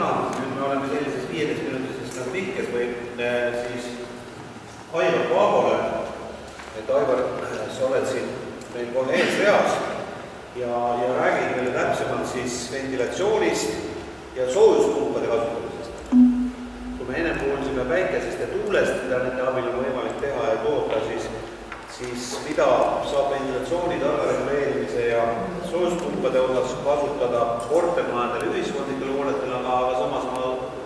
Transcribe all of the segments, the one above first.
sõna, nüüd me oleme sellises 15 minutises nagu vihkes või siis Aivar Paavole, et Aivar, sa oled siin meil kohe eesreas ja räägid meile täpsemalt siis ventilatsioonist ja soojuspumpade kasutamisest. Kui me enne kuulsime päikesest ja tuulest, mida nende abil on võimalik teha ja toota, siis mida saab ventilatsiooni, targareguleerimise ja soojuspumpade osas kasutada kortermajadele, ühiskondlikele hoonetele, aga samas ma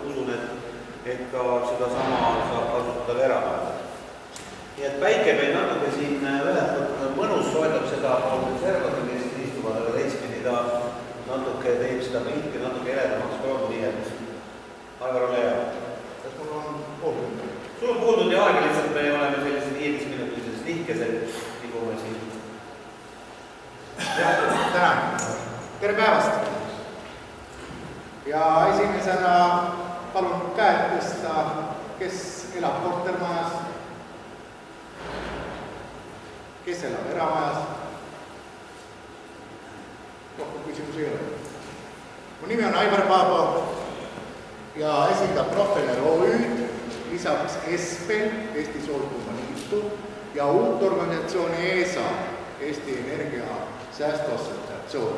usun, et ka seda sama saab kasutada eramajadele. Nii et päike meil natuke siin ühelt mõnus soetab seda servade, kes istuvad, aga teistpidi ta natuke teeb seda pilti natuke eledamaks ka, nii et Aivar, ole hea. Kas mul on pooltund? Sul on pooltund ja aega, lihtsalt me oleme sellises 15 minutises vihkesed, liigume siin. Tänan. Tere päevast! Ja esimesena palun käed tõsta, kes elab kortermajas, kes elab eramajas. Rohkem küsimusi ei ole. Mu nimi on Aivar Paavo ja esindab Profeler OÜ-d, lisaks ESPEL, Eesti Soolpumma Liitu ja uut organisatsiooni ESA, Eesti Energia Säästu Assotsiatsioon.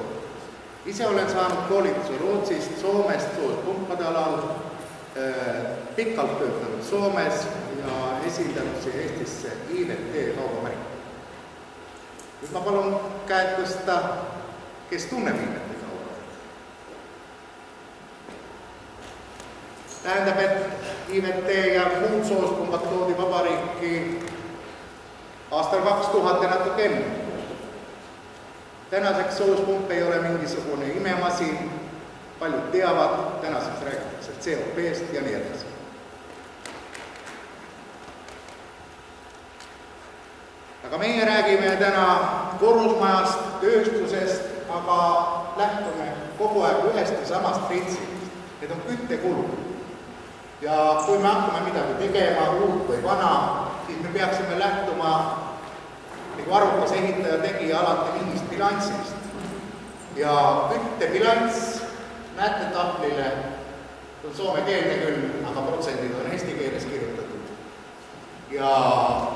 Ise olen saanud koolituse Rootsist, Soomest, soolpumpade alal, pikalt töötanud Soomes ja esindanud siia Eestisse IVT kaubamärki. Nüüd ma palun käed tõsta, kes tunneb IVT kaubamärki. Tähendab, et IVT ja muud soospumbad toodi vabariiki aastal 2000 ja natuke enne. Tänaseks soospump ei ole mingisugune imemasin, paljud teavad, tänaseks räägitakse COP-st ja nii edasi. Aga meie räägime täna korrusmajast, tööstusest, aga lähtume kogu aeg ühest ja samast printsiibist. Need on küttekulud. Ja kui me hakkame midagi tegema, uut või vana, siis me peaksime lähtuma, nagu arukas ehitaja tegi alati mingist bilanssist. Ja küttebilanss, näete tablile, on soome keelne küll, aga protsendid on eesti keeles kirjutatud. Ja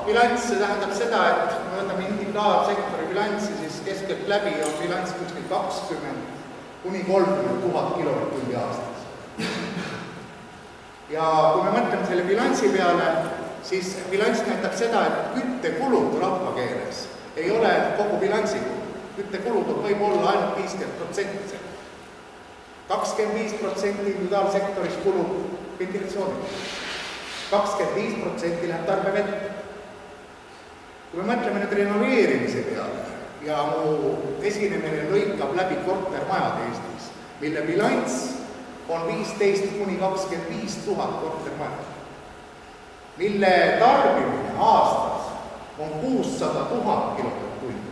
bilanss, see tähendab seda, et me võtame individuaalsektori bilanssi, siis keskelt läbi on bilanss kuskil 20 kuni 30 000 kilovatt-tundi aastas. Ja kui me mõtleme selle bilanssi peale, siis bilanss näitab seda, et küttekulud rahvakeeles ei ole kogu bilanssikulud. Küttekulud võib olla ainult 50%. 25% individuaalsektoris kulub ventilatsioonile. 25% läheb tarbevett. Kui me mõtleme nüüd renoveerimise peale ja mu esinemine lõikab läbi kortermajad Eestis, mille bilanss on 15 kuni 25 000 kortermajad, mille tarbimine aastas on 600 000 kilovatt-tundi.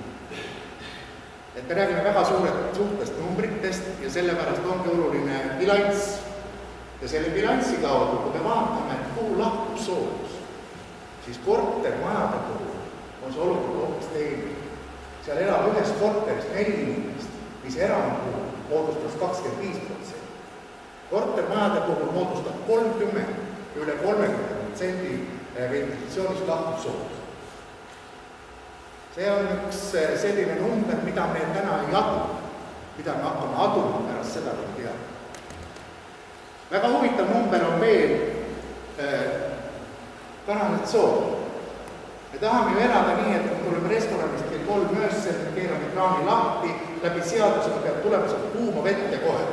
Et me räägime väga suurtest numbritest ja sellepärast ongi oluline bilanss. Ja selle bilanssi kaudu, kui me vaatame, et kuhu lahkub soojus, siis kortermajade puhul on see olukord hoopis teine. Seal elab ühes korteris 4 inimest, mis eramu puhul moodustas 25%. Kortermajade puhul moodustab 30, üle 30% ventilatsioonist lahkub soojus. See on üks selline number, mida me täna ei adu, mida me hakkame aduma pärast seda, kui teame. Väga huvitav number on veel kanalisatsioon. Me tahame ju elada nii, et tuleme restoranist kell 3 öösel, keerame kraani lahti, läbi seadusega peab tulema seal kuuma vette kohe.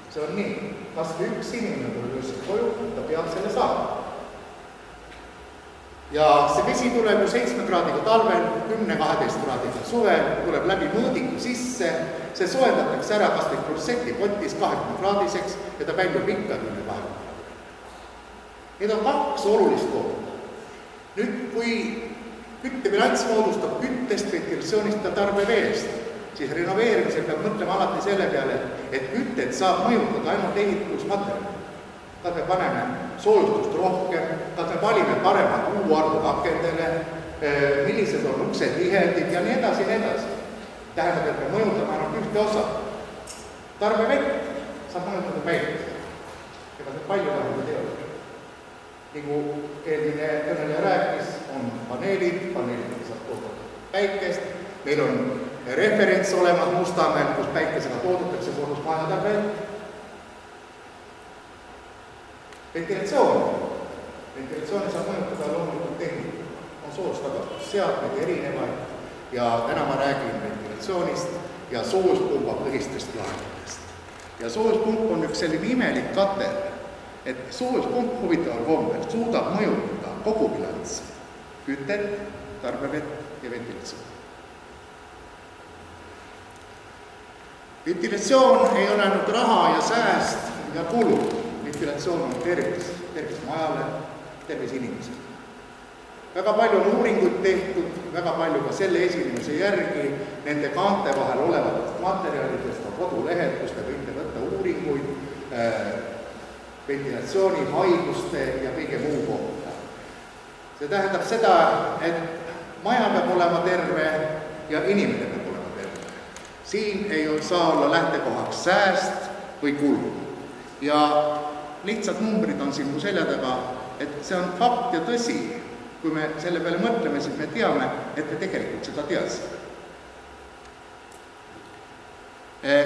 See on nii, kas või üks inimene tuleb öösel koju, ta peab selle saama. Ja see vesi tuleb ju 7 kraadiga talvel, 10-12 kraadiga suvel, tuleb läbi mõõdiku sisse, see soendatakse ära kas või klossetipotis 20 kraadiseks ja ta väljub ikka 10-20 kraadiga. Need on 2 olulist kohta. Nüüd, kui küttebilanss moodustab küttest, ventilatsioonist ja tarbeveest, siis renoveerimisel peab mõtlema alati selle peale, et küttet saab mõjutada ainult ehitusmaterjali. Kas me paneme soojustust rohkem, kas me valime paremat U-arvu akendele, millised on uksetihedid ja nii edasi, nii edasi. Tähendab, et me mõjutame ainult ühte osa. Tarbevett. saab mõjutada päikese. Ega see palju vahendada ei ole. Nagu eelmine kõneleja rääkis, on paneelid saab toodata päikest, meil on referents olemas Mustamäel, kus päikesega toodetakse korrusmajade peal. Ventilatsiooni saab mõjutada loomulikult tehnika, on soojustagatusseadmeid erinevaid ja täna ma räägin ventilatsioonist ja soojuspumba põhistest lahendustest. Ja soojuspump on üks selline imelik kater, et soojuspump huvitaval kombel suudab mõjutada kogu bilanssi, kütet, tarbevett ja ventilatsioon. Ventilatsioon ei ole ainult raha ja sääst ja kulu. Ventilatsioon on tervis majale, tervis inimesele. Väga palju on uuringuid tehtud, väga palju ka selle esinemise järgi, nende kaante vahel olevatest materjalidest on kodulehel, kus te võite võtta uuringuid, ventilatsiooni, haiguste ja kõige muu kohta. See tähendab seda, et maja peab olema terve ja inimene peab olema terve. Siin ei saa olla lähtekohaks sääst või kulu. Ja lihtsad numbrid on siin mu selja taga, et see on fakt ja tõsi. Kui me selle peale mõtleme, siis me teame, et me tegelikult seda teadsime.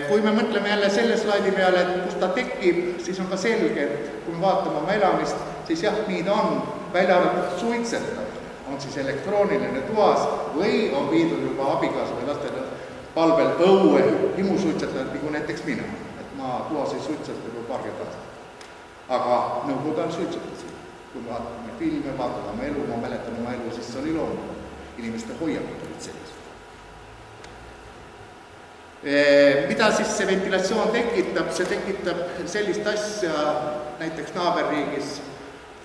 Kui me mõtleme jälle selle slaidi peale, et kus ta tekib, siis on ka selge, et kui me vaatame oma elamist, siis jah, nii ta on, välja arvatud suitsetamine, on siis elektrooniline toas või on viidud juba abikaasa või lastele palvel õue himusuitsetajad, nagu näiteks mina. Et ma toas ei suitseta juba paarkümmend aastat. Aga nõukogude ajal suitsetasin. Kui me vaatame filme, vaatame oma elu, ma mäletan oma elu, siis see oli loomulik. Inimeste hoiakud olid sellised. Mida siis see ventilatsioon tekitab? See tekitab sellist asja, näiteks naaberriigis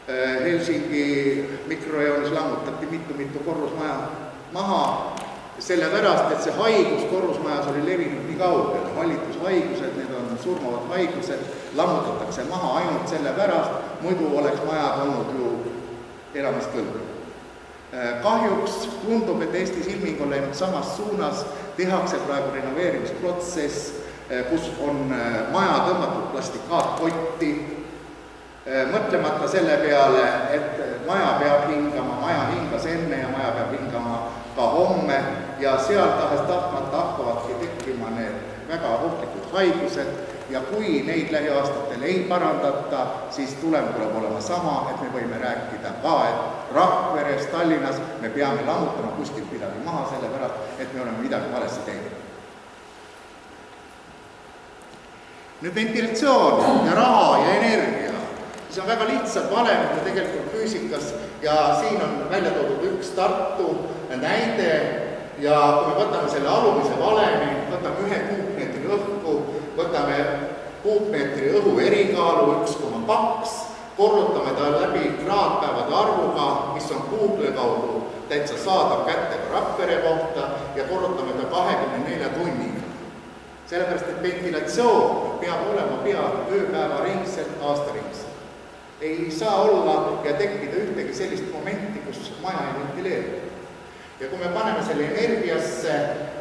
Helsingi mikrorajoonis lammutati mitu korrusmaja maha, sellepärast, et see haigus korrusmajas oli levinud nii kaugel. Hallitushaigused, need on surmavad haigused, lammutatakse maha ainult sellepärast, muidu oleks majad olnud ju elamist kõlbnud. Kahjuks tundub, et Eestis ilming on läinud samas suunas, tehakse praegu renoveerimisprotsess, kus on maja tõmmatud plastikkaatkotti, mõtlemata selle peale, et maja peab hingama, maja hingas enne ja maja peab hingama ka homme ja seal tahes-tahtmata hakkavadki tekkima need väga ohtlikud haigused ja kui neid lähiaastatel ei parandata, siis tulem tuleb olema sama, et me võime rääkida ka, et Rakveres, Tallinnas me peame lammutama kuskilt midagi maha sellepärast, et me oleme midagi valesti teinud. Nüüd ventilatsioon ja raha ja energia. See on väga lihtsad valemid tegelikult füüsikas ja siin on välja toodud üks Tartu näide ja kui me võtame selle alumise valemi, võtame 1 kuupmeetri õhku, võtame kuupmeetri õhu erikaalu 1,2, korrutame ta läbi kraadpäevade arvuga, mis on Google kaudu täitsa saadav kätte ka Rakvere kohta ja korrutame ta 24 tunniga. Sellepärast, et ventilatsioon peab olema ööpäeva ringselt, aastaringselt. Ei saa olla ja tekkida ühtegi sellist momenti, kus maja ei ventileeri. Ja kui me paneme selle energiasse,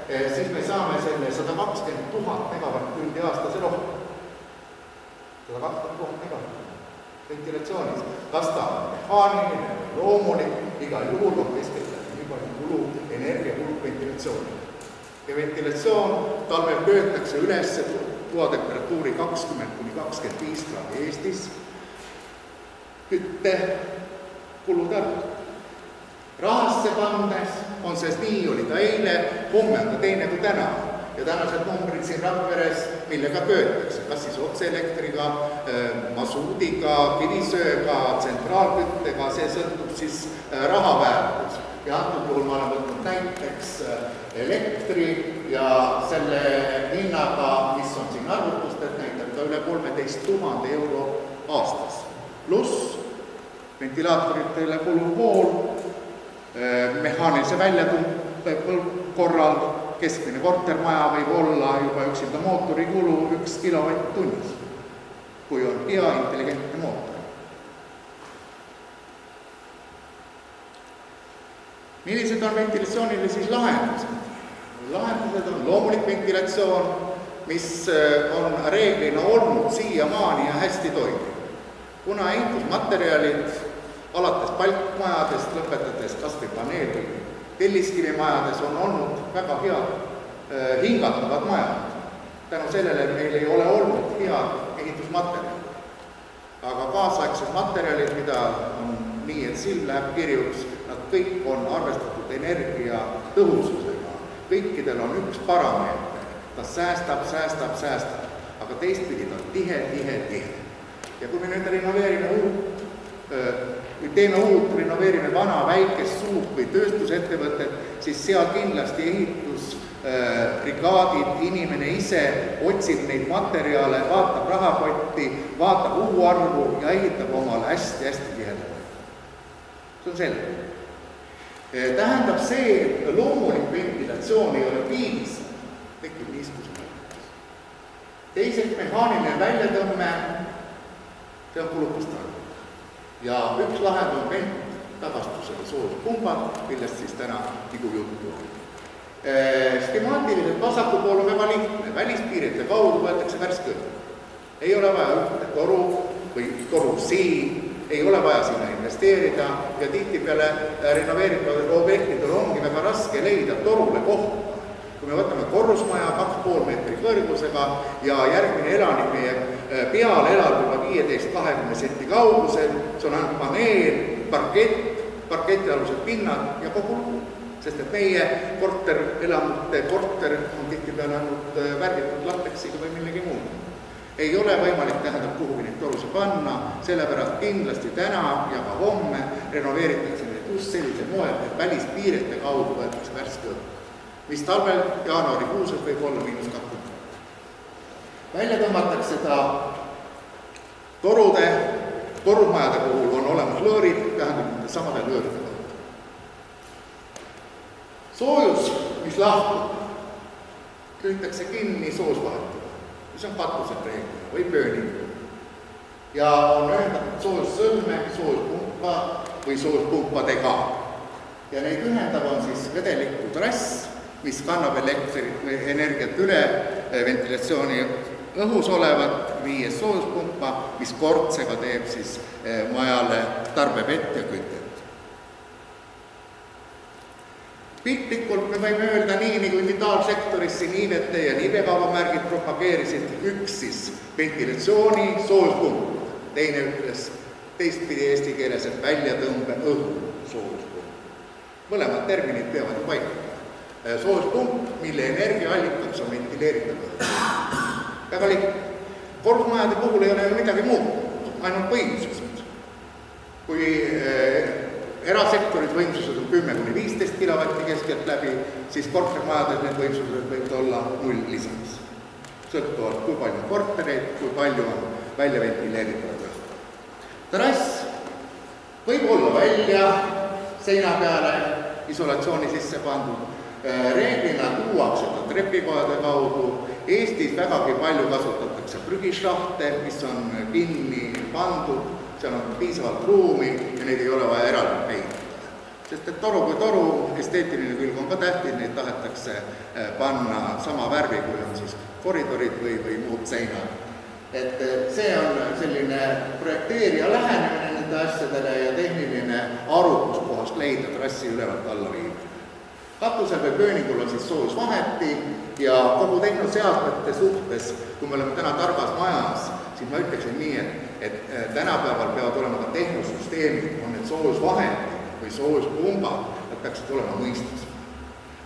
siis me saame selle 120 000 megavatt-tundi aastase rohkem. 120 000 megavatt ventilatsioonis. Kas ta on mehaaniline või loomulik, igal juhul on keskeltläbi nii palju kulu, energiakulu ventilatsioonile. Ja ventilatsioon talvel köötakse üles toatemperatuuri 20–25 kraadi Eestis. Kütte kulud ära. Rahasse pannes on see nii, oli ta eile, homme on ta teine kui täna. Ja tänased numbrid siin Rakveres, millega köötakse, kas siis otseelektriga, masuudiga, kivisööga, tsentraalküttega, see sõltub siis rahaväärtus. Ja antud juhul ma olen võtnud näiteks elektri ja selle hinnaga, mis on siin arvutused, näitab ka üle 13 000 euro aastas. Pluss ventilaatoritele kulub pool, mehaanilise väljatõmbe korral keskmine kortermaja võib olla juba üksilda mootori kulu 1 kilovatt tunnis, kui on hea intelligentne mootor. Millised on ventilatsioonile siis lahendused? Lahendused on loomulik ventilatsioon, mis on reeglina olnud olnud siiamaani ja hästi toimib. Kuna ehitusmaterjalid alates palkmajadest, lõpetades kas või paneel- või telliskivimajades on olnud väga head hingatavad majad. Tänu sellele meil ei ole olnud head ehitusmaterjalid. Aga kaasaegsed materjalid, mida on nii, et silm läheb kirjuks, nad kõik on arvestatud energia tõhususega. Kõikidel on üks parameeter, ta säästab, aga teistpidi ta on tihe. Ja kui me nüüd renoveerime renoveerime vana väikest suurt või tööstusettevõtet, siis seal kindlasti ehitusbrigaadid, inimene ise otsib neid materjale, vaatab rahakotti, vaatab uhuarvu ja ehitab omale hästi tihedalt. See on selge. Tähendab see, et loomulik ventilatsioon ei ole piisav, tekib niiskus. Teiseks mehaaniline väljatõmme, see on kulukast arv. Ja üks lahend on venttagastusega soojuspumbad, millest siis täna nagu juttu on. Skemaatiliselt vasaku pool on väga lihtne, välispiirite kaudu võetakse värske õhk. Ei ole vaja ühte toru või torusiin, ei ole vaja sinna investeerida ja tihtipeale renoveeritud objektidel ongi väga raske leida torule kohta. Kui me võtame korrusmaja 2,5 meetri kõrgusega ja järgmine elanik meie peal elab juba 15-20 senti kaugusel, see on ainult paneel, parketialused pinnad ja kogu lugu. Sest et meie korterelamute korter on tihtipeale ainult värgitud lateksiga või millegi muud. Ei ole võimalik kuhugi neid toruse panna, sellepärast kindlasti täna ja ka homme renoveeritakse neid just sellisel moel, et välispiirete kaudu võetakse värske õhk, mis talvel jaanuarikuuses võib olla -20. Välja tõmmatakse ta torumajade puhul on olemas lõõrid, tähendab nende samade lõõride kaudu. Soojus, mis lahkub, lüütakse kinni soojusvahetuga, mis on katused reeglina või pööningu. Ja on ühendatud soojussõlme, soojuspumpa või soojuspumpadega. Ja neid ühendab on siis vedeliku trass, mis kannab energiat üle ventilatsiooni õhus olevat, viies soojuspumpa, mis kordsega teeb siis majale tarbevett ja kütet. Piltlikult me võime öelda nii, nagu vitaalsektoris siin Niivete ja Niivekaubamärgid propageerisid, üks siis ventilatsiooni soojuspump, teine ütles teistpidi eesti keeles, et väljatõmbe õhu soojuspump. Mõlemad terminid peavad paika. Soojuspump, mille energiaallikaks on ventileeritud õhu. Väga lihtne. Korrusmajade puhul ei ole ju midagi muud, ainult võimsused. Kui erasektorid võimsused on 10-15 kilovatti keskelt läbi, siis kortermajades need võimsused võivad olla 0 lisaks. Sõltuvalt, kui palju on kortereid, kui palju on välja ventileeritud õhku. Trass võib olla välja seina peale isolatsiooni sisse pandud. Reeglina tuuakse ta trepikojade kaudu. Eestis vägagi palju kasutatakse prügišahte, mis on kinni pandud, seal on piisavalt ruumi ja neid ei ole vaja eraldi peita. Sest et toru kui toru, esteetiline külg on ka tähtis, neid tahetakse panna sama värvi, kui on siis koridorid või muud seinad. Et see on selline projekteerija lähenemine nende asjadele ja tehniline arukus kohast leida trassi ülevalt alla viimine. Katusel või pööningul on siis soojusvaheti ja kogu tehnoseadmete suhtes, kui me oleme täna targas majas, siis ma ütleksin nii, et tänapäeval peavad olema ka tehnosüsteemid, on need soojusvahetid või soojuspumbad, nad peaksid olema mõistused.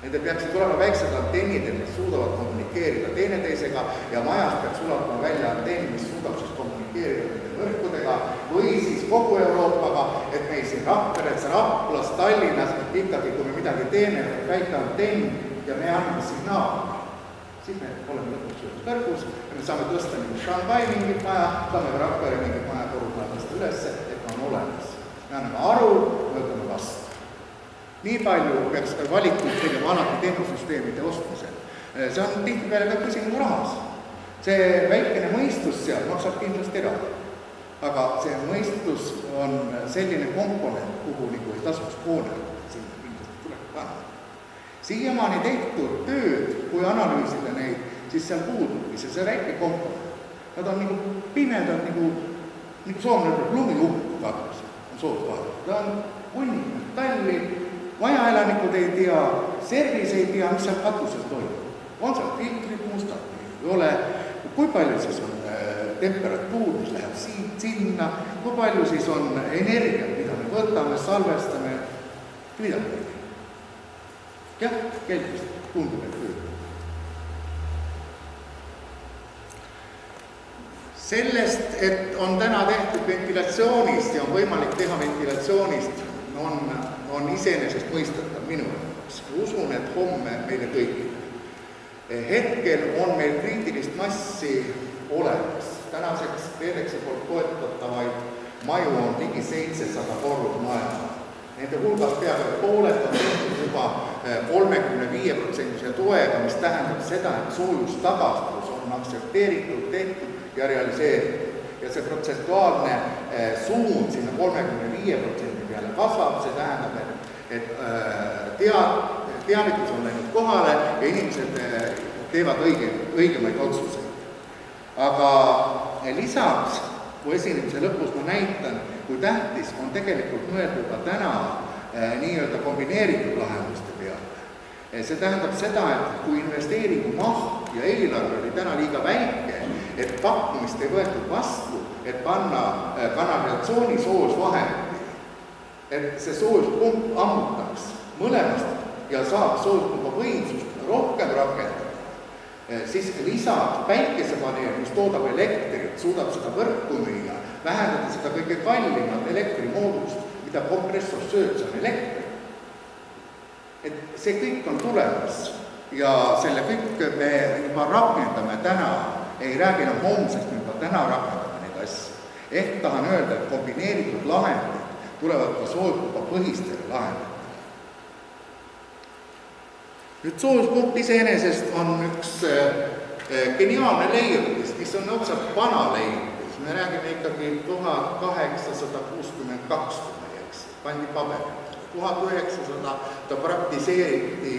Nende peaksid olema väiksed antennid, mis suudavad kommunikeerida teineteisega ja majas peaks ulatama välja antenn, mis suudab siis kommunikeerida nende võrkudega või siis kogu Euroopaga, et meil siin Rakveres, Raplas, Tallinnas ikkagi, kui me midagi teeme, väike antenn ja me anname signaali, siis me oleme lõpuks ühes kõrgus ja me saame tõsta nagu Shanghai mingit maja, saame Rakvere mingit maja korrusmaja üles, et on olemas. Me anname aru, me võtame vastu. Nii palju peaks ka valitud tegema alati tehnosüsteemide ostmisel. See on tihtipeale ka küsimus rahas. See väikene mõistus seal maksab kindlasti raha. Aga see mõistus on selline komponent, kuhu nagu ei tasuks poolel, sinna kindlasti tuleb panna. Siiamaani tehtud tööd, kui analüüsida neid, siis seal puudubki see väike komponent. Nad on nagu pimedad, nagu soomlane ütleb, lumiuhku katus on soosvahetus. Ta on hunnik metalli, majaelanikud ei tea, servis ei tea, mis seal katuses toimub. On seal filtrid mustad või ei ole, kui palju siis on temperatuur, mis läheb sinna, kui palju siis on energiat, mida me võtame, salvestame, midagi ei tea. Jah, kelmist tundub, et töötab. Sellest, et on täna tehtud ventilatsioonist ja on võimalik teha ventilatsioonist, on iseenesest mõistetav minu jaoks. Usun, et homme meile kõigile. Hetkel on meil kriitilist massi olemas. Tänaseks KredExi poolt toetatavaid maju on ligi 700 korrusmaja. Nende hulgas peaaegu pooled on tehtud juba 35% toega, mis tähendab seda, et soojustagastus on aktsepteeritud, tehtud ja realiseeritud. Ja see protsentuaalne suund sinna 35% peale kasvab, see tähendab, et teavitus on läinud kohale ja inimesed teevad õigemaid otsuseid. Aga lisaks, kui esinemise lõpus ma näitan, kui tähtis on tegelikult mõelda ka täna nii-öelda kombineeritud lahenduste peale. See tähendab seda, et kui investeeringu maht ja eelarve oli täna liiga väike, et pakkumist ei võetud vastu, et panna kanalisatsiooni soojusvahendi, et see soojuspump ammutaks mõlemast ja saab soojuspumpa võimsust rohkem rakendada, siis lisaks päikesepaneel, mis toodab elektrit, suudab seda võrku müüa, vähendada seda kõige kallimat elektrimoodust, mida kompressor sööb, see on elekter. Et see kõik on tulemas ja selle kõik me juba rakendame täna, ei räägi enam homsest, me juba täna rakendame neid asju. Ehk tahan öelda, et kombineeritud lahendid tulevad ka soojuspupa põhistele lahenditele. Nüüd soojuspump iseenesest on üks geniaalne leiutis, mis on otsalt vana leiutis. Me räägime ikkagi 1862, kui ma ei eksi, pandi paberitele. 1900 ta praktiseeriti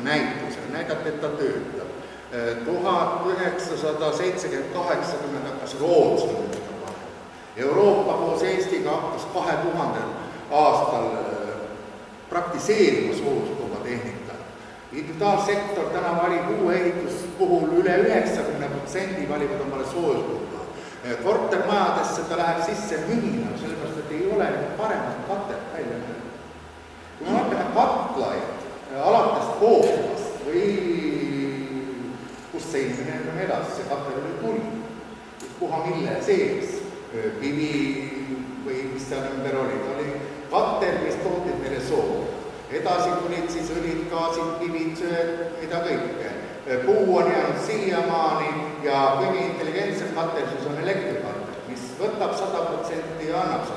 näitusel, näidati, et ta töötab. 1970-80 hakkas Rootsi. Euroopa koos Eestiga hakkas 2000 aastal praktiseerima soojuspumba tehnika. Individuaalsektor täna valib uue ehitus puhul üle 90% valivad omale soojuspumba. Kortermajadesse ta läheb sisse mühina, sellepärast, et ei ole paremat katet välja näha. Kui me vaatame katlaid alates koopast või kus see inimene on edas, see katel oli tuli, puha mille sees, pivi või mis seal ümber oli katel, mis tootid meile soo. Edasi tulid siis õlid, gaasid, pivid, sööd, mida kõike. Puu on jäänud siiamaani ja kõige intelligentsem katel siis on elektrikatel, mis võtab 100% ja annab 100%.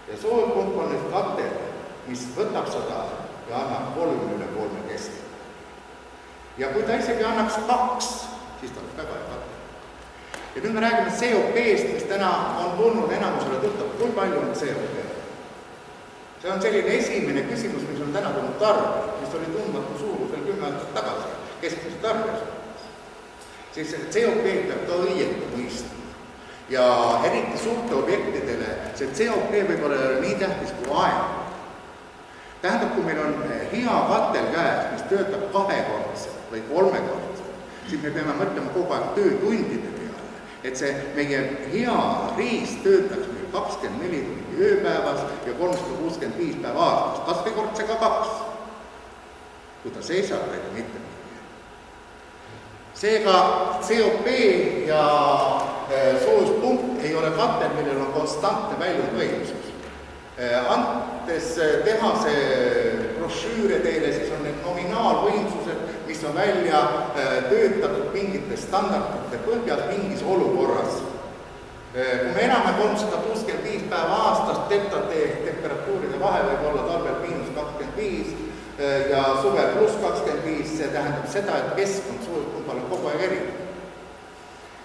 Ja soojupump on nüüd katel, mis võtab 100 ja annab 30 keskel. Ja kui ta isegi annaks 2, siis ta oleks väga katel. Ja nüüd me räägime COP-st, mis täna on tulnud enamusele tuttav. Kui palju on COP? See on selline esimene küsimus, mis on täna tulnud tarbija, mis oli tundmatu suurusel 10 aastat tagasi keskmise tarbijas. Siis COP peab ka õieti mõistma. Ja eriti suurte objektidele see COP võib olla nii tähtis kui aeg. Tähendab, kui meil on hea katel käes, mis töötab 2-kordselt või 3-kordselt, siis me peame mõtlema kogu aeg töötundide peale, et see meie hea riist töötaks meil 24 tundi ööpäevas ja 365 päeva aastas, kas või kordsega 2, kui ta seisab või mitte. Seega COP ja soojuspump ei ole katel, millel on konstantne väljundvõimsus. Antes tehase brošüüre teile, siis on need nominaalvõimsused, mis on välja töötatud mingite standardite põhjal mingis olukorras. Kui me elame 365 päeva aastas, temperatuuride vahe võib olla talvel -25 ja suvel +25, see tähendab seda, et keskkond soojuspumpal on kogu aeg erinev.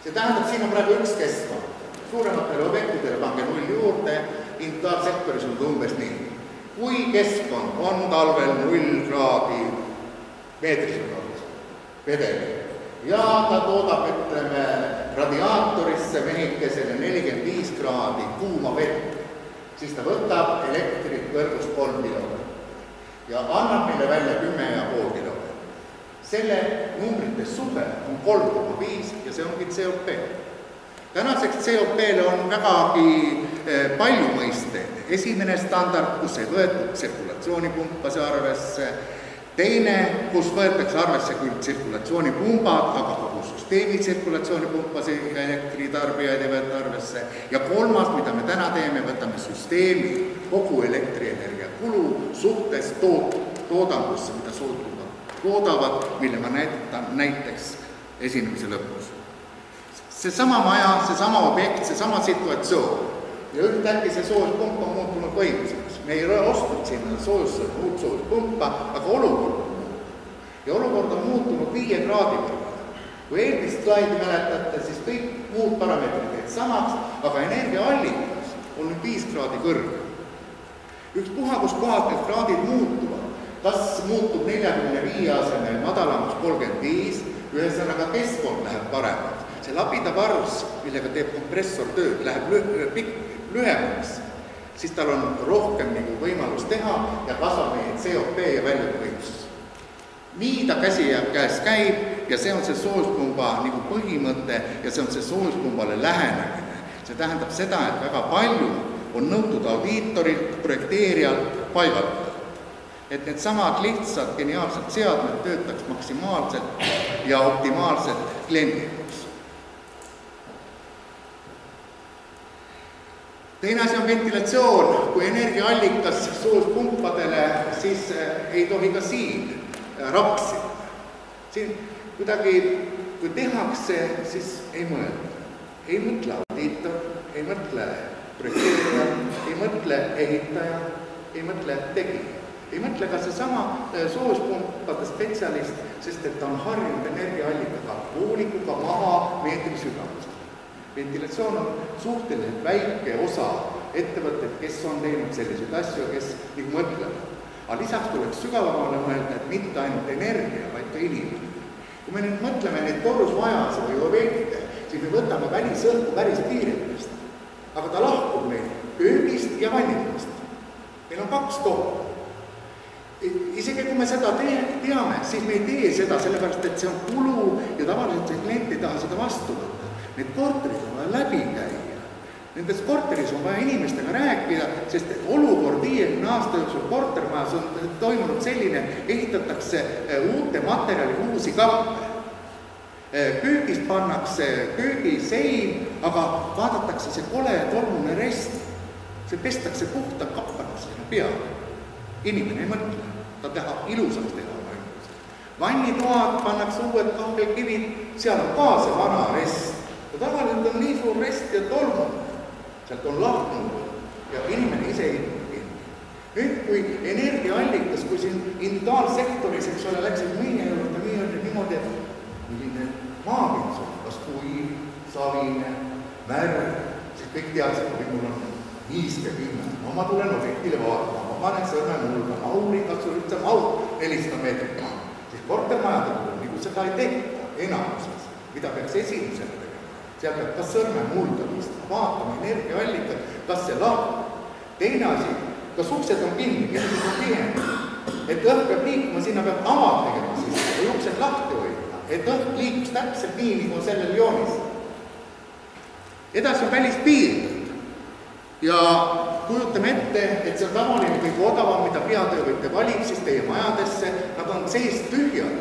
See tähendab, siin on praegu üks keskkond. Suurematele objektidele pange 0 juurde, individuaalsektoris on umbes nii. Kui keskkond on talvel 0 kraadi meetrisel vedel ja ta toodab, ütleme, radiaatorisse mehikesele 45 kraadi kuuma vett, siis ta võtab elektrit võrgust 3 kilovatt ja annab meile välja 10,5 kilovatt. Selle numbrite suhe on 3,5 ja see ongi COP. Tänaseks COP-le on vägagi palju mõisteid. Esimene standard, kus ei võetud tsirkulatsioonipumpase arvesse, teine, kus võetakse arvesse küll tsirkulatsioonipumbad, aga kogu süsteemi tsirkulatsioonipumpase elektritarbijaid ei võeta arvesse. Ja kolmas, mida me täna teeme, võtame süsteemi kogu elektrienergia kulu suhtes toodangusse, mida soodtuvad toodavad, mille ma näitan näiteks esinemise lõpus. Seesama maja, seesama objekt, seesama situatsioon ja ühtäkki see soojuspump on muutunud võimsaks. Me ei ole ostnud sinna uut soojuspumpa, aga olukord on muutunud. Ja olukord on muutunud 5 kraadi võrra. Kui eelmist slaidi mäletate, siis kõik muud parameetrid jäid samaks, aga energiaallikas on nüüd 5 kraadi kõrge. Ükspuha, kus kohad need kraadid muutuvad, kas muutub 45 asemel madalamaks 35, ühesõnaga keskkond läheb paremaks. See labida varus, millega teeb kompressor tööd, läheb lühemaks, siis tal on rohkem võimalus teha ja kasvab meie COP ja väljavõimsus. Nii ta käes käib ja see on see soojuspumba põhimõte ja see on see soojuspumbale lähenemine. See tähendab seda, et väga palju on nõutud audiitorilt, projekteerijalt paigata. Et need samad lihtsad, geniaalsed seadmed töötaks maksimaalselt ja optimaalselt kliendikuks. Teine asi on ventilatsioon. Kui energiaallikas soojuspumpadele, siis ei tohi ka siin rapsida. Siin kuidagi, kui tehakse, siis ei mõelda. Ei mõtle audiitor, ei mõtle projekteerija, ei mõtle ehitaja, ei mõtle tegija. Ei mõtle ka seesama soojuspumpade spetsialist, sest et ta on harjunud energiaallikaga voolikuga maha meetri sügavust. Ventilatsioon on suhteliselt väike osa ettevõtted, kes on teinud selliseid asju, kes mõtlevad. Aga lisaks tuleks sügavamale mõelda, et mitte ainult energia, vaid ka inimene. Kui me nüüd mõtleme neid korrusmajas või objekte, siis me võtame välisõhku päris kiirendast. Aga ta lahkub meil köögist ja vannidest. Meil on 2 kohta. Isegi kui me seda teame, siis me ei tee seda, sellepärast et see on kulu ja tavaliselt see klient ei taha seda vastu võtta. Need korterid on vaja läbi käia. Nendes korteris on vaja inimestega rääkida, sest olukord 50 aasta jooksul kortermajas on toimunud selline, ehitatakse uute materjali uusi kappe. Köögis pannakse köögisein, aga vaadatakse see kole tolmune rest. See pestakse puhta kappana sinna peale. Inimene ei mõtle, ta tahab ilusaks teha. Vannitoad pannakse uued kahvelkivid, seal on ka see vana rest. Ja tavaliselt on nii suur rest ja tolmud. Sealt on lahkunud ja inimene ise ei kinni. Nüüd, kui energiaallikas, kui siin individuaalsektoris, eks ole, läksid niimoodi, et milline maapind on, kas kuiv, savine, märg, siis kõik teadsid, kui mul on 50. No ma tulen objektile vaatama, ma panen sõrme mulga, ma uurin, kas sul üldse maud 400 meetrit. Siis kortermajade puhul, nagu seda ei tehta enamuses, mida peaks esimesele tegema. Seal peab kas sõrme muldamist, vaatama energiaallikat, kas see lahkub. Teine asi, kas uksed on kinni, kes on tihenud. Et õhk peab liikuma, sinna peab avad tegema siis, või uksed lahti hoida. Et õhk liikus täpselt nii, nagu sellel joonis. Edasi on välispiirid. Ja kujutame ette, et see on tavaline kõige odavam, mida peatöövõtja valib siis teie majadesse, nad on sees tühjad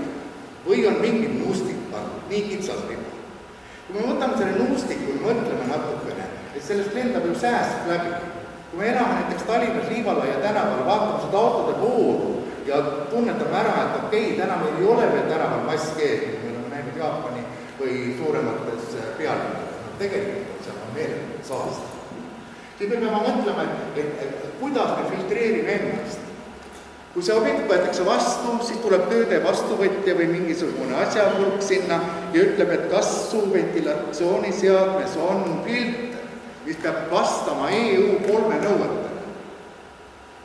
või on mingi nuustik pandud, nii kitsas riba. Kui me võtame selle nuustiku ja mõtleme natukene, et sellest lendab ju sääst läbi. Kui me elame näiteks Tallinnas Liivalaia tänaval, vaatame seda autode vooru ja tunnetame ära, et okei, täna meil ei ole veel tänaval masskeed, me oleme näinud Jaapani või suuremates pealinnades. Tegelikult seal on meeletult saast. Siis me peame mõtlema, et kuidas me filtreerime ennast. Kui see objekt võetakse vastu, siis tuleb tööde vastuvõtja või mingisugune asjapulk sinna ja ütleb, et kas su ventilatsiooniseadmes on filter, mis peab vastama EU 3 nõuetele.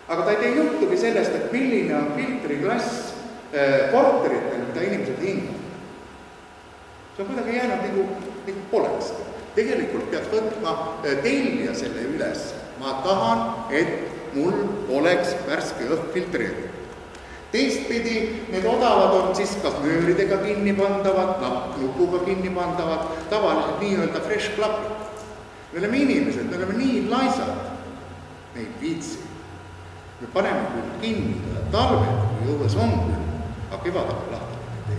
Aga ta ei tee juhtugi sellest, et milline on filtriklass korteritel, mida inimesed hindavad. See on kuidagi jäänud nagu nagu poleks. Tegelikult peaks võtma tellija selle üles. Ma tahan, et mul oleks värske õhk filtreeritud. Teistpidi, need odavad on siis kas nööridega kinni pandavad, nupuga kinni pandavad, tavaliselt nii-öelda fresh klapid. Me oleme inimesed, me oleme nii laisad, me ei viitsi. Me paneme küll kinni talvel, kui õues on küll, aga kevadel lahti ei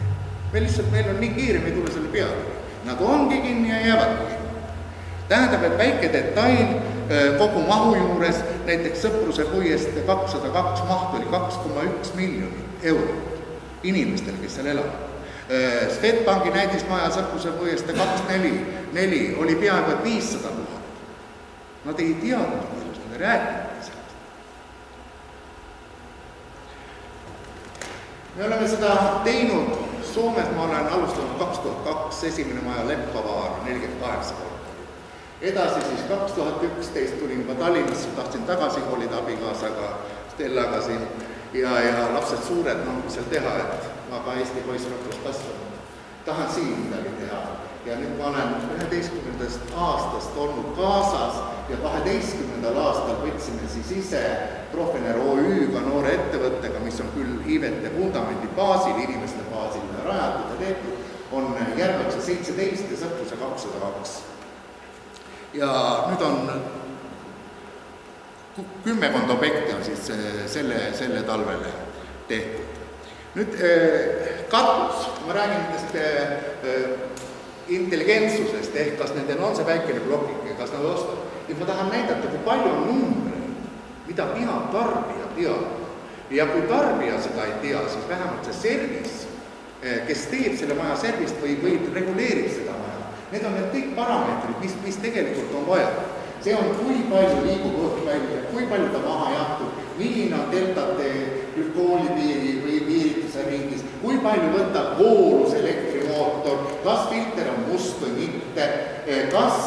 tee. Meil on nii kiire, me ei tule selle peale. Nad ongi kinni ja jäävadki kinni. Tähendab, et väike detail kogu mahu juures, näiteks Sõpruse puiestee 202 maht oli 2,1 miljonit eurot inimestel, kes seal elavad. Swedbanki näidismaja Sõpruse puiestee 244 oli peaaegu 500 000. Nad ei teadnud millest, nad ei rääkinud sellest. Me oleme seda teinud Soomes, ma olen alustanud 2002, esimene maja Leppävaara 48 korda. Edasi siis 2011 tulin juba Tallinnasse, tahtsin tagasi kolida abikaasaga, Stellaga siin ja lapsed suured, mis seal teha, et ma ka Eesti poissrahvas kasvanud. Tahan siin midagi teha ja nüüd ma olen 11. aastast olnud kaasas ja 12. aastal võtsime siis ise Profineer OÜ-ga noore ettevõttega, mis on küll Iivete vundamendi baasil, inimeste baasil rajatud ja tehtud, on Järvekse 17 ja Sõpruse 202. Ja nüüd on 10 objekti on siis selle talvele tehtud. Nüüd katus, ma räägin nendest intelligentsusest, ehk kas nendel on see väikene blokike, kas nad ostavad. Ja ma tahan näidata, kui palju on numbreid, mida peab tarbija teada. Ja kui tarbija seda ei tea, siis vähemalt see servis, kes teeb selle maja servist või reguleerib seda maja. Need on need kõik parameetrid, mis tegelikult on vaja. See on, kui palju liigub õhk välja, kui palju ta maha jahtub, milline on deltate glükoolipiiri või piirituse ringis, kui palju võtab voolus elektrimootor, kas filter on must või mitte, kas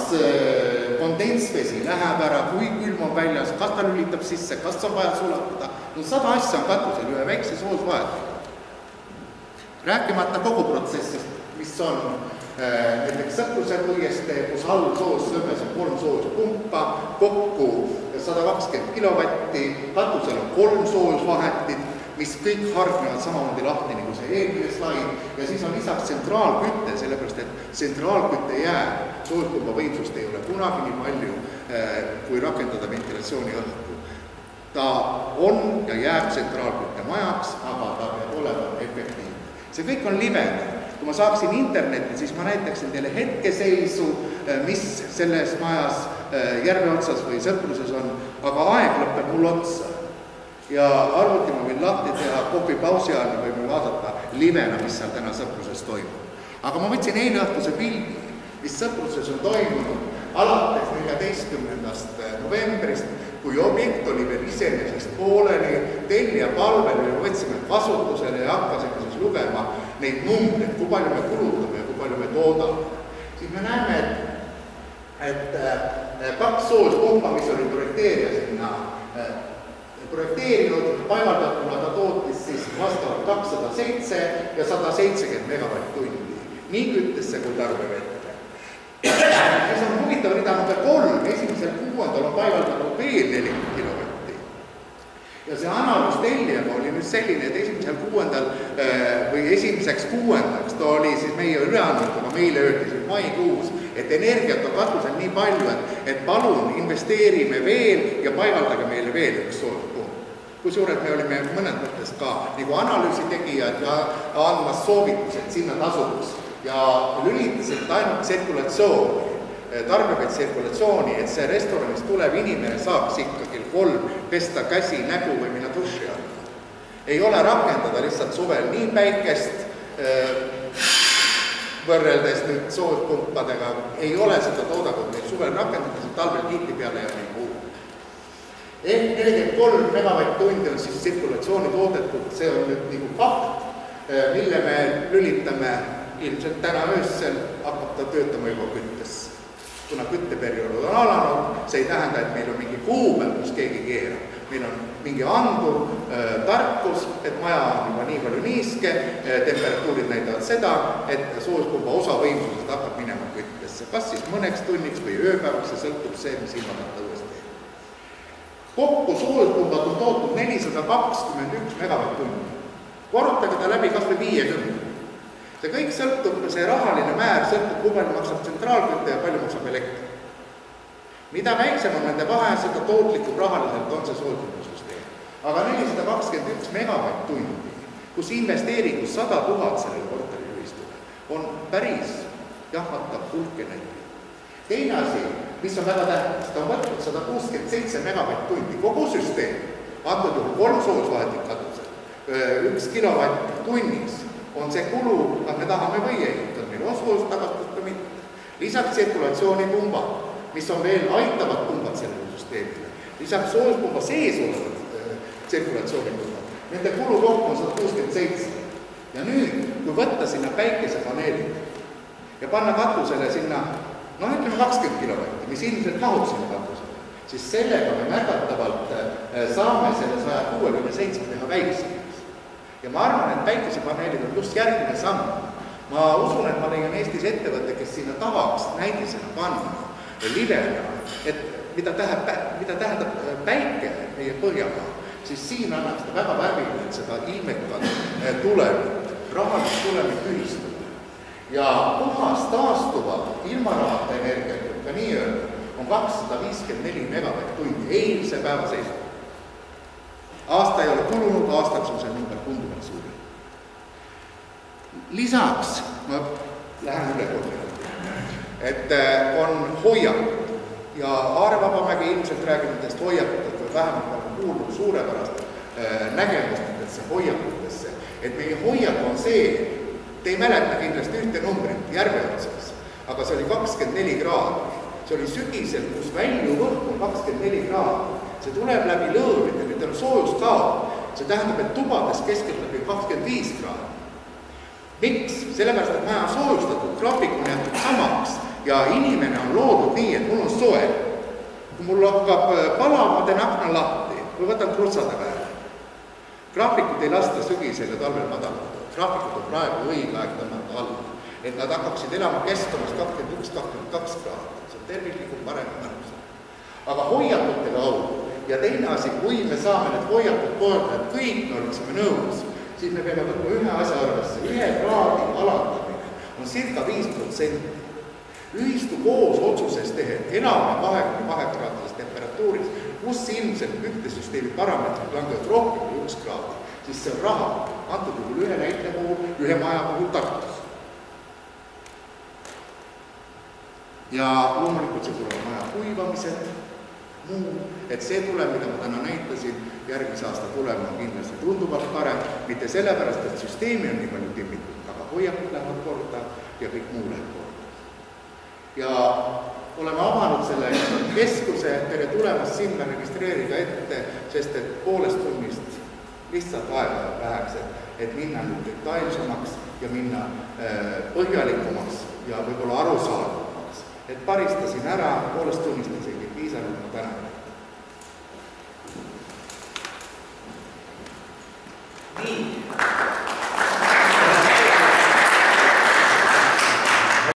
kondensvesi läheb ära, kui külm on väljas, kas ta lülitab sisse, kas on vaja sulatada. 100 asja on katusel ühe väikse soosvahet. Rääkimata kogu protsessist, mis on näiteks Sõpruse puiestee, kus all soos sõmes on 3 soospumpa, kokku 120 kilovatti, katusel on 3 soosvahetit, mis kõik hargnevad samamoodi lahti nagu see eelmine slaid ja siis on lisaks tsentraalkütte, sellepärast et tsentraalkütte jääb, soospumpa võimsust ei ole kunagi nii palju, kui rakendada ventilatsiooni õhku. Ta on ja jääb tsentraalkütte majaks, aga ta peab olema efektiivne. See kõik on livene. Kui ma saaksin internetti, siis ma näitaksin teile hetkeseisu, mis selles majas järve otsas või Sõpruses on, aga aeg lõpeb mul otsa. Ja arvuti ma võin lahti teha kohvipausi ajal või võin vaadata livena, mis seal täna Sõpruses toimub. Aga ma võtsin eile õhtuse pildi, mis Sõpruses on toimunud alates 14. novembrist, kui objekt oli veel iseenesest pooleli, tellija palvel me võtsime kasutusele ja hakkasime siis lugema neid numbreid, kui palju me kulutame ja kui palju me toodame. Siis me näeme, et 2 soospumpa, mis oli projekteerija sinna projekteerinud, paigaldatuna ta tootis siis vastavalt 207 ja 170 megavatt-tundi. Nii küttesse kui tarbevette. Siis on huvitav rida number 3, esimesel 6. on paigaldatud veel 40 kilovatti. Ja see analüüs tellijaga oli nüüd selline, et esimesel 6. või esimeseks 6. ta oli siis meie üleandnud, aga meile öeldi siis maikuus, et energiat on katusel nii palju, et palun investeerime veel ja paigaldage meile veel üks soospump. Kusjuures me olime mõned mõttes ka nagu analüüsi tegijad ja andmas soovitused sinna tasuks ja lülitasid ainult tsirkulatsiooni, tarbevaid tsirkulatsiooni, et see restoranis tulev inimene saaks ikka kell 3 pesta käsi, nägu või minna duši alla. Ei ole rakendada lihtsalt suvel nii päikest võrreldes nüüd soospumpadega, ei ole seda toodangut meil suvel rakendada, see talvel kiiti peale ja meil muu. Ehk 43 megavatt-tundi on siis tsirkulatsiooni toodetud, see on nüüd nagu fakt, mille me lülitame ilmselt täna öössel, hakkab ta töötama juba küttes. Kuna kütteperiood on alanud, see ei tähenda, et meil on mingi kuupäev, kus keegi keerab. Meil on mingi andur, tarkus, et maja on juba nii palju niiske, temperatuurid näitavad seda, et soojuspumba osa võimsusest hakkab minema küttesse. Kas siis mõneks tunniks või ööpäevaks, see sõltub see, mis ilmata uuesti. Kokku soojuspumbat on tootnud 421 megavatt-tundi. Korrutage ta läbi kas või 50. See kõik sõltub, see rahaline määr sõltub, kui palju maksab tsentraalkütte ja palju maksab elektri. Mida väiksem on nende vahe, seda tootlikum rahaliselt on see soojuspumbasüsteem. Aga 421 megavatt-tundi, kus investeeringus 100 000 sellele korteriühistule, on päris jahmatav hulk energia. Teine asi, mis on väga tähtis, ta on võtnud 167 megavatt-tundi, kogu süsteem, antud juhul 3 soojusvahetit katusel, 1 kilovatt tunnis on see kulu, kas me tahame või ei, kas meil on soojust tagastust või mitte. Lisaks tsirkulatsioonipumbad, mis on veel aitavad pumbad sellele süsteemile. Lisaks soojuspumba sees olevad tsirkulatsioonipumbad, nende kulu kokku on 167. Ja nüüd, kui võtta sinna päikesepaneelid ja panna katusele sinna, ütleme 20 kilovatti, mis ilmselt mahub sinna katusele, siis sellega me märgatavalt saame selle 167 teha väiksemaks. Ja ma arvan, et päikesepaneelid on just järgmine samm. Ma usun, et ma leian Eestis ettevõtte, kes sinna tahaks näidisena panna livena, et mida tähendab päike meie Põhjamaa, siis siin annaks ta väga värviline seda ilmekat tulemit, rahalist tulemit ühistada. Ja puhas taastuva ilmarahata energiat, ka nii öelda, on 254 megavatt-tundi eilse päeva seisuga. Aasta ei ole kulunud, aastaks on see number tunduvalt suuri. Lisaks, ma lähen üle korda, et on hoiakud ja Aare Vabamägi ilmselt räägib nendest hoiakutest või vähemalt on kuulnud suurepärast nägemustesse, hoiakutesse, et meie hoiak on see, te ei mäleta kindlasti ühte numbrit järve otsas, aga see oli 24 kraadi. See oli sügisel, kus välju võhk on 24 kraadi. See tuleb läbi lõõmide, nüüd on soojus kaob. See tähendab, et tubades keskeltläbi 25 kraadi. Miks? Sellepärast, et maja on soojustatud, graafik on jätud samaks ja inimene on loodud nii, et mul on soe. Kui mul hakkab palama, teen akna lahti või võtan krutsada peale. Graafikut ei lasta sügisel ja talvel madalada. Graafikut on praegu õige aeg tõmmata alla, et nad hakkaksid elama keskkonnas 21-22 kraadi. See on terviklikult parem mõnus. Aga hoiakute kaudu ja teine asi, kui me saame need hoiakud korda, et kõik me oleksime nõus, siis me peame võtma ühe asja arvesse. 1 kraadi alandamine on circa 5%. Ühistu koos otsuses tehed elame 22 kraadises temperatuuris, kus ilmselt küttesüsteemi parameetrid langevad rohkem kui 1 kraadi, siis see on raha. Antud juhul ühe näite puhul, ühe maja puhul Tartus. Ja loomulikult see tuleb maja kuivamised, muu, et see tuleb, mida ma täna näitasin, järgmise aasta tulema on kindlasti tunduvalt parem, mitte sellepärast, et süsteemi on nii palju timmitud, aga hoiakud lähevad korda ja kõik muu läheb korda. Ja oleme avanud selle keskuse, tere tulemast sinna registreerida ette, sest et poolest tunnist lihtsalt aega väheks, et minna nüüd detailsemaks ja minna põhjalikumaks ja võib-olla arusaadavamaks. Et paristasin ära, poolest tunnistasin